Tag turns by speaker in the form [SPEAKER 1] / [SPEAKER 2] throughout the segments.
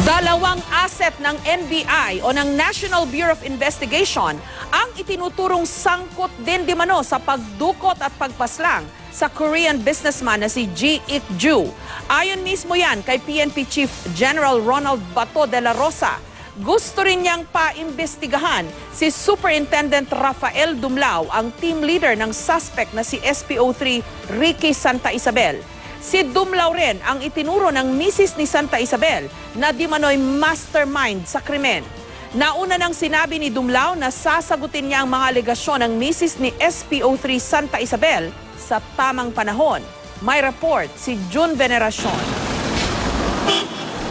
[SPEAKER 1] Dalawang asset ng NBI o ng National Bureau of Investigation ang itinuturong sangkot din di mano sa pagdukot at pagpaslang sa Korean businessman na si Ji Ik-ju. Ayon mismo yan kay PNP Chief General Ronald Bato de la Rosa. Gusto rin niyang paimbestigahan si Superintendent Rafael Dumlao, ang team leader ng suspect na si SPO3 Ricky Santa Isabel. Si Dumlao rin ang itinuro ng misis ni Santa Isabel na di manoy mastermind sa krimen. Nauna nang sinabi ni Dumlao na sasagutin niya ang mga alegasyon ng misis ni SPO3 Santa Isabel sa tamang panahon. May report si June Veneracion.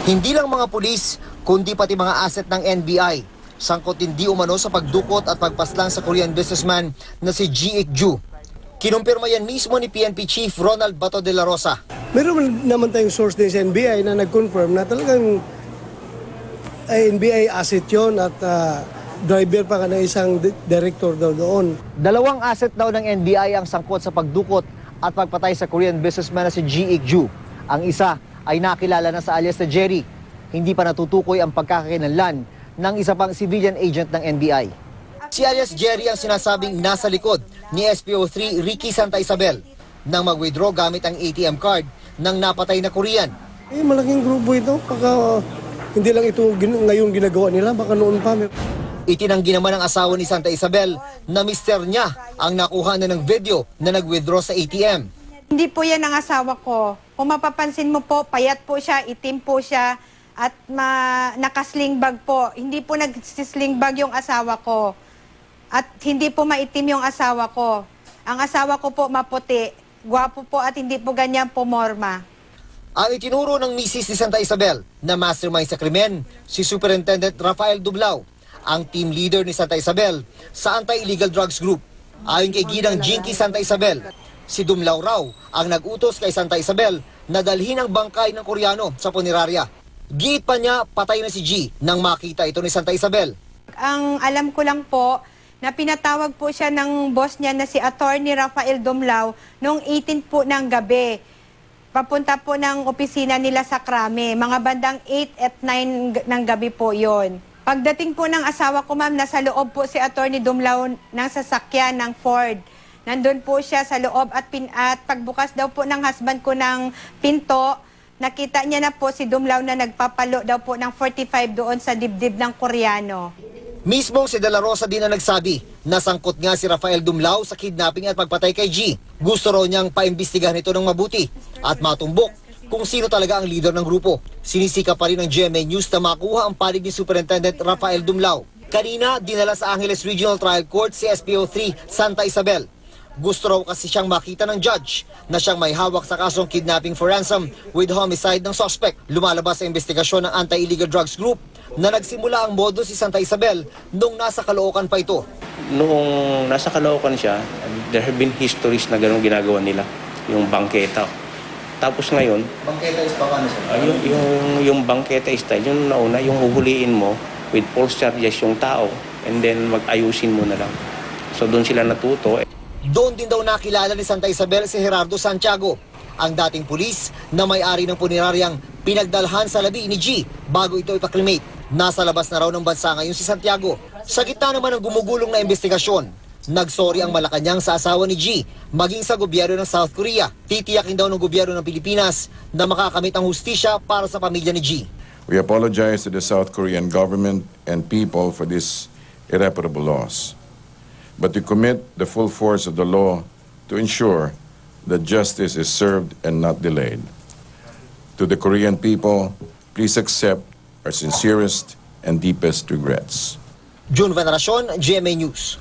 [SPEAKER 2] Hindi lang mga pulis, kundi pati mga asset ng NBI. Sangkot din di umano sa pagdukot at pagpaslang sa Korean businessman na si Ji Ik-ju. Kinumpirma yan mismo ni PNP Chief Ronald Bato de la Rosa.
[SPEAKER 3] Meron naman tayong source din sa NBI na nag-confirm na talagang NBI asset yun at driver pa ka ng isang director daw doon.
[SPEAKER 2] Dalawang asset daw ng NBI ang sangkot sa pagdukot at pagpatay sa Korean businessman na si Ji Ik-ju. Ang isa ay nakilala na sa alias na Jerry. Hindi pa natutukoy ang pagkakakilanlan ng isa pang civilian agent ng NBI. Si alias Jerry ang sinasabing nasa likod ni SPO3 Ricky Santa Isabel nang mag-withdraw gamit ang ATM card ng napatay na Korean.
[SPEAKER 3] Malaking grupo ito. Baka hindi lang ito ngayon ginagawa nila, baka noon pa.
[SPEAKER 2] Itinanggi naman ng asawa ni Santa Isabel na mister niya ang nakuha na ng video na nag-withdraw sa ATM.
[SPEAKER 4] Hindi po yan ang asawa ko. Kung mapapansin mo po, payat po siya, itim po siya, at nakasling bag po. Hindi po nagsisling bag yung asawa ko. At hindi po maitim yung asawa ko. Ang asawa ko po maputi, gwapo po at hindi po ganyan pumorma.
[SPEAKER 2] Ang itinuro ng misis ni Santa Isabel na mastermind sa krimen, si Superintendent Rafael Dumlao, ang team leader ni Santa Isabel sa Anti-Illegal Drugs Group. Ayon kay Ginang Jinky Santa Isabel, si Dumlao raw ang nag-utos kay Santa Isabel na dalhin ang bangkay ng Koreano sa punerarya. Giit pa niya patay na si G nang makita ito ni Santa Isabel.
[SPEAKER 4] Ang alam ko lang po, na pinatawag po siya ng boss niya na si Attorney Rafael Dumlao noong 18 po ng gabi. Papunta po ng opisina nila sa Krame. Mga bandang 8 at 9 ng gabi po yon. Pagdating po ng asawa ko, ma'am, nasa loob po si Attorney Dumlao ng sasakyan ng Ford. Nandun po siya sa loob at pagbukas daw po ng husband ko ng pinto, nakita niya na po si Dumlao na nagpapalo daw po ng 45 doon sa dibdib ng Koreano.
[SPEAKER 2] Mismong si De La Rosa din ang nagsabi na sangkot nga si Rafael Dumlao sa kidnapping at pagpatay kay G. Gusto raw niyang paimbestigahan ito ng mabuti at matumbok kung sino talaga ang leader ng grupo. Sinisika pa rin ng GMA News na makuha ang panig ni Superintendent Rafael Dumlao. Kanina, dinala sa Angeles Regional Trial Court si SPO3 Santa Isabel. Gusto raw kasi siyang makita ng judge na siyang may hawak sa kasong kidnapping for ransom with homicide ng suspect. Lumalabas sa investigasyon ng Anti-Illegal Drugs Group na nagsimula ang modo si Santa Isabel nung nasa Caloocan pa ito.
[SPEAKER 5] Noong nasa Caloocan siya, there have been histories na gano'ng ginagawa nila, yung bangketa. Tapos ngayon,
[SPEAKER 2] Bangketa is pa kano siya?
[SPEAKER 5] yung bangketa style, yung nauna, yung huhuliin mo with false charges yung tao and then mag-ayusin mo na lang. So doon sila natuto.
[SPEAKER 2] Doon din daw nakilala ni Santa Isabel si Gerardo Santiago, ang dating pulis na may-ari ng puneraryang pinagdalhan sa labi ni G bago ito ipakremate. Nasa labas na raw ng bansa ngayon si Santiago. Sa gitna naman ng gumugulong na investigasyon, nagsorry ang Malacanang sa asawa ni G, maging sa gobyerno ng South Korea. Titiyakin daw ng gobyerno ng Pilipinas na makakamit ang hustisya para sa pamilya ni G.
[SPEAKER 6] We apologize to the South Korean government and people for this irreparable loss. But we commit the full force of the law to ensure that justice is served and not delayed. To the Korean people, please accept our sincerest and deepest regrets.
[SPEAKER 2] June Veneracion, GMA News.